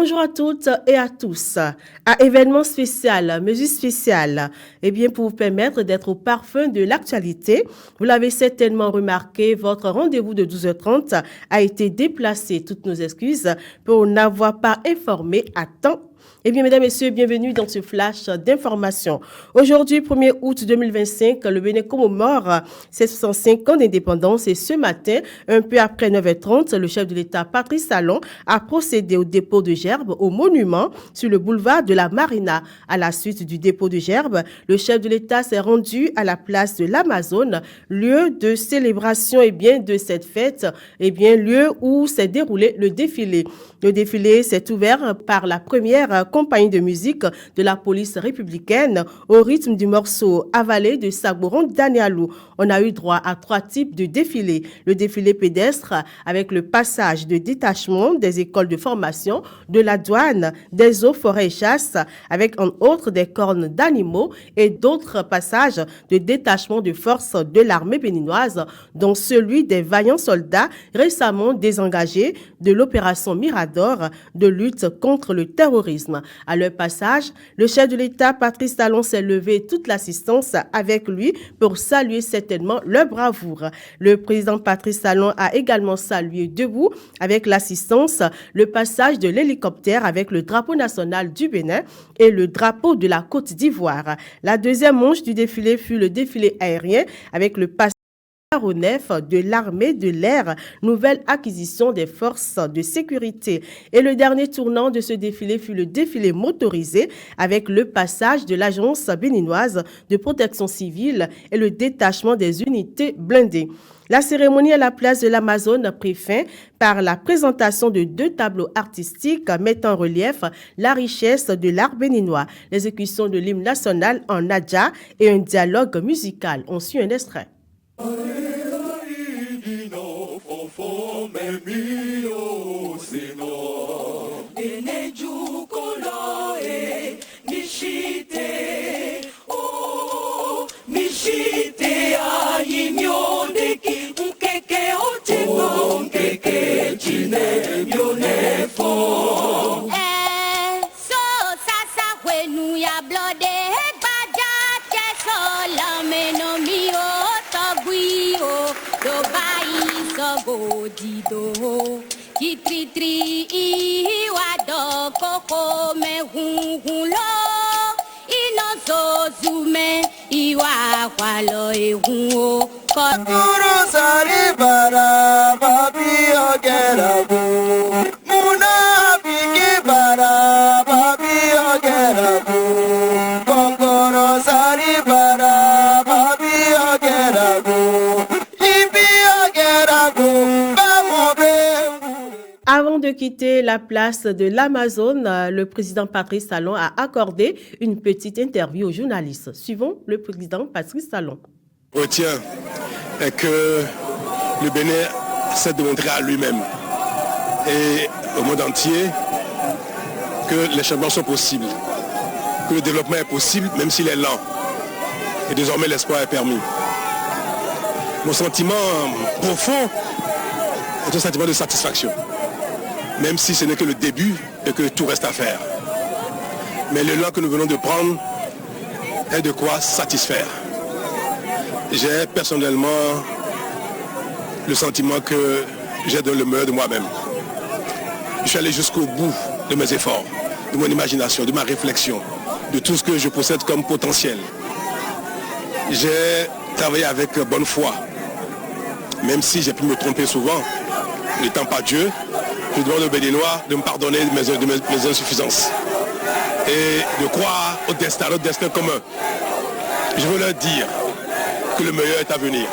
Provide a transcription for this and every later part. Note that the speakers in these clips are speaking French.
Bonjour à toutes et à tous. À événement spécial, mesure spéciale, pour vous permettre d'être au parfum de l'actualité, vous l'avez certainement remarqué, votre rendez-vous de 12h30 a été déplacé. Toutes nos excuses pour n'avoir pas informé à temps. Mesdames, Messieurs, bienvenue dans ce flash d'information. Aujourd'hui, 1er août 2025, le Bénin commémore ses 65 ans d'indépendance et ce matin, un peu après 9h30, le chef de l'État, Patrice Talon, a procédé au dépôt de gerbes au monument sur le boulevard de la Marina. À la suite du dépôt de gerbes, le chef de l'État s'est rendu à la place de l'Amazone, lieu de célébration de cette fête, lieu où s'est déroulé le défilé. Le défilé s'est ouvert par la première compagnie de musique de la police républicaine au rythme du morceau Avalé de Sabouron Danialou. On a eu droit à 3 types de défilés. Le défilé pédestre avec le passage de détachement des écoles de formation, de la douane, des eaux, forêts et chasse, avec en autres des cornes d'animaux et d'autres passages de détachement de forces de l'armée béninoise, dont celui des vaillants soldats récemment désengagés de l'opération Mirador de lutte contre le terrorisme. À leur passage, le chef de l'État, Patrice Talon, s'est levé toute l'assistance avec lui pour saluer certainement leur bravoure. Le président Patrice Talon a également salué debout avec l'assistance le passage de l'hélicoptère avec le drapeau national du Bénin et le drapeau de la Côte d'Ivoire. La deuxième manche du défilé fut le défilé aérien avec le passage aéronef de l'armée de l'air, nouvelle acquisition des forces de sécurité. Et le dernier tournant de ce défilé fut le défilé motorisé avec le passage de l'agence béninoise de protection civile et le détachement des unités blindées. La cérémonie à la place de l'Amazone prit fin par la présentation de 2 tableaux artistiques mettant en relief la richesse de l'art béninois, l'exécution de l'hymne national en nadja et un dialogue musical. On suit un extrait. Ki tri tri iwa do koko me hun lo ino so zume iwa kwalo ehun o Guru sari bara babi ogera bu muna bigi bara babi ogera bu Guru sari bara babi ogera bu ibi ogera bu. Avant de quitter la place de l'Amazone, le président Patrice Talon a accordé une petite interview aux journalistes. Suivons le président Patrice Talon. Retiens que le Bénin s'est démontré à lui-même et au monde entier que les changements sont possibles, que le développement est possible même s'il est lent. Et désormais l'espoir est permis. Mon sentiment profond est un sentiment de satisfaction. Même si ce n'est que le début et que tout reste à faire. Mais l'élan que nous venons de prendre est de quoi satisfaire. J'ai personnellement le sentiment que j'ai donné le meilleur de moi-même. Je suis allé jusqu'au bout de mes efforts, de mon imagination, de ma réflexion, de tout ce que je possède comme potentiel. J'ai travaillé avec bonne foi, même si j'ai pu me tromper souvent, n'étant pas Dieu. Je demande aux Béninois de me pardonner de mes insuffisances et de croire au notre destin commun. Je veux leur dire que le meilleur est à venir.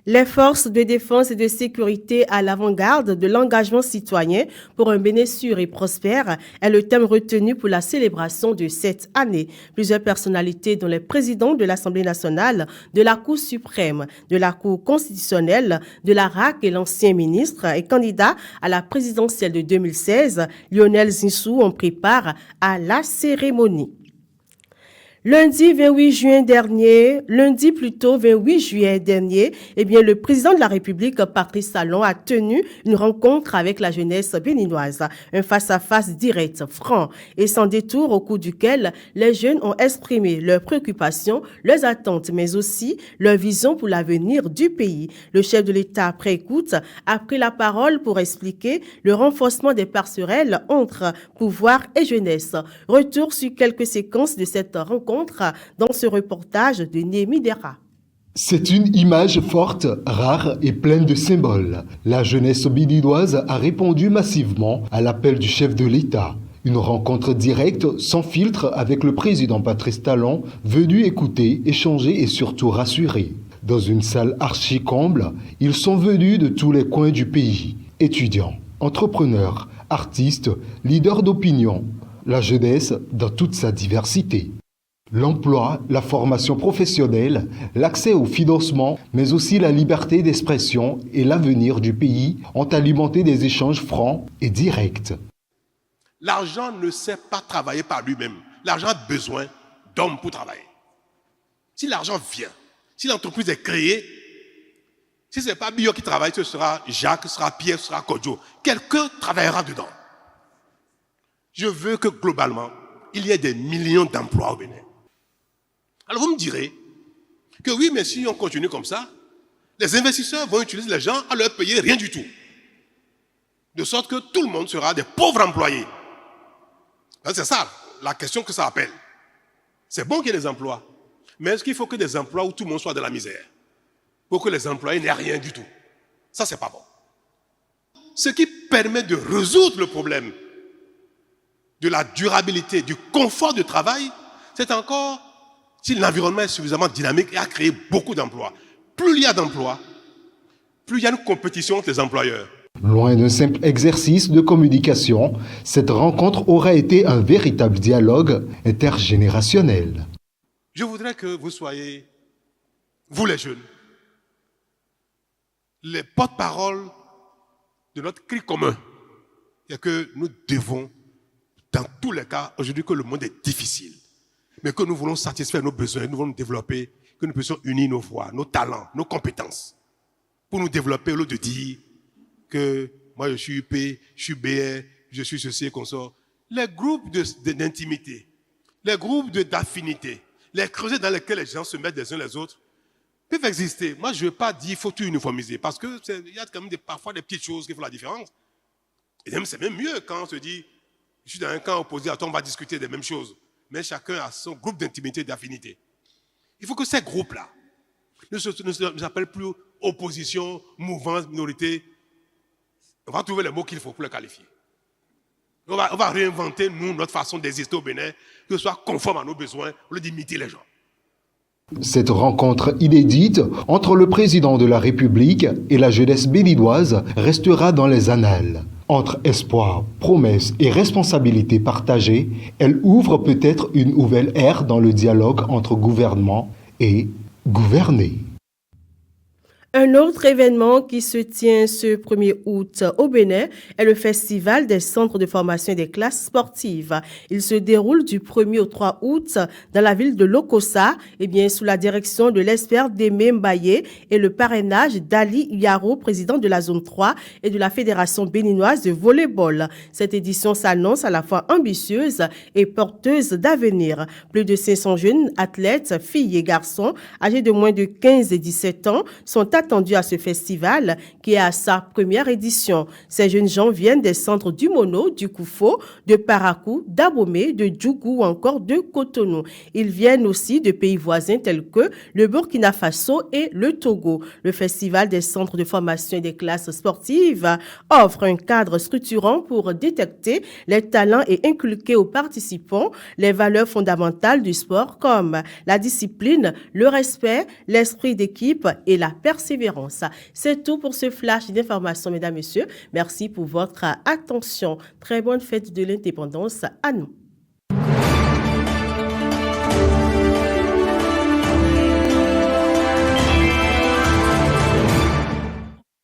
Les forces de défense et de sécurité à l'avant-garde de l'engagement citoyen pour un Bénin sûr et prospère est le thème retenu pour la célébration de cette année. Plusieurs personnalités, dont les présidents de l'Assemblée nationale, de la Cour suprême, de la Cour constitutionnelle, de la RAC et l'ancien ministre et candidat à la présidentielle de 2016, Lionel Zinsou, ont pris part à la cérémonie. Lundi 28 juillet dernier, le président de la République, Patrice Talon, a tenu une rencontre avec la jeunesse béninoise. Un face-à-face direct, franc et sans détour au cours duquel les jeunes ont exprimé leurs préoccupations, leurs attentes, mais aussi leur vision pour l'avenir du pays. Le chef de l'État, après écoute, a pris la parole pour expliquer le renforcement des passerelles entre pouvoir et jeunesse. Retour sur quelques séquences de cette rencontre dans ce reportage de Némi Dera. C'est une image forte, rare et pleine de symboles. La jeunesse béninoise a répondu massivement à l'appel du chef de l'État. Une rencontre directe, sans filtre, avec le président Patrice Talon, venu écouter, échanger et surtout rassurer. Dans une salle archi-comble, ils sont venus de tous les coins du pays. Étudiants, entrepreneurs, artistes, leaders d'opinion. La jeunesse dans toute sa diversité. L'emploi, la formation professionnelle, l'accès au financement, mais aussi la liberté d'expression et l'avenir du pays ont alimenté des échanges francs et directs. L'argent ne sait pas travailler par lui-même. L'argent a besoin d'hommes pour travailler. Si l'argent vient, si l'entreprise est créée, si ce n'est pas Bio qui travaille, ce sera Jacques, ce sera Pierre, ce sera Kodjo. Quelqu'un travaillera dedans. Je veux que globalement, il y ait des millions d'emplois au Bénin. Alors vous me direz que oui, mais si on continue comme ça, les investisseurs vont utiliser les gens à leur payer rien du tout. De sorte que tout le monde sera des pauvres employés. C'est ça la question que ça appelle. C'est bon qu'il y ait des emplois, mais est-ce qu'il faut que des emplois où tout le monde soit de la misère pour que les employés n'aient rien du tout? Ça, c'est pas bon. Ce qui permet de résoudre le problème de la durabilité, du confort de travail, c'est encore si l'environnement est suffisamment dynamique et a créé beaucoup d'emplois. Plus il y a d'emplois, plus il y a une compétition entre les employeurs. Loin d'un simple exercice de communication, cette rencontre aura été un véritable dialogue intergénérationnel. Je voudrais que vous soyez, vous les jeunes, les porte-parole de notre cri commun. Et que nous devons, dans tous les cas, aujourd'hui que le monde est difficile, mais que nous voulons satisfaire nos besoins, nous voulons nous développer, que nous puissions unir nos voix, nos talents, nos compétences, pour nous développer au lieu de dire que moi je suis UP, je suis BR, je suis ceci et consort. Les groupes d'intimité, les groupes d'affinité, les creusets dans lesquels les gens se mettent les uns les autres, peuvent exister. Moi je ne veux pas dire qu'il faut tout uniformiser, parce qu'il y a quand même parfois des petites choses qui font la différence. Et même c'est même mieux quand on se dit, je suis dans un camp opposé à toi, on va discuter des mêmes choses. Mais chacun a son groupe d'intimité et d'affinité. Il faut que ces groupes-là ne s'appellent plus opposition, mouvance, minorité. On va trouver les mots qu'il faut pour les qualifier. On va réinventer, nous, notre façon d'exister au Bénin, que ce soit conforme à nos besoins, au lieu d'imiter les gens. Cette rencontre inédite entre le président de la République et la jeunesse béninoise restera dans les annales. Entre espoir, promesses et responsabilités partagées, elle ouvre peut-être une nouvelle ère dans le dialogue entre gouvernement et gouvernés. Un autre événement qui se tient ce 1er août au Bénin est le Festival des centres de formation et des classes sportives. Il se déroule du 1er au 3 août dans la ville de Lokossa, sous la direction de l'expert Démé Mbaye et le parrainage d'Ali Yaro, président de la zone 3 et de la Fédération béninoise de volleyball. Cette édition s'annonce à la fois ambitieuse et porteuse d'avenir. Plus de 500 jeunes athlètes, filles et garçons, âgés de moins de 15 et 17 ans, sont attendus à ce festival qui est à sa première édition. Ces jeunes gens viennent des centres du Mono, du Koufo, de Parakou, d'Abomey, de Djougou ou encore de Cotonou. Ils viennent aussi de pays voisins tels que le Burkina Faso et le Togo. Le Festival des centres de formation et des classes sportives offre un cadre structurant pour détecter les talents et inculquer aux participants les valeurs fondamentales du sport comme la discipline, le respect, l'esprit d'équipe et la persévérance. C'est tout pour ce flash d'information, mesdames, messieurs. Merci pour votre attention. Très bonne fête de l'indépendance à nous.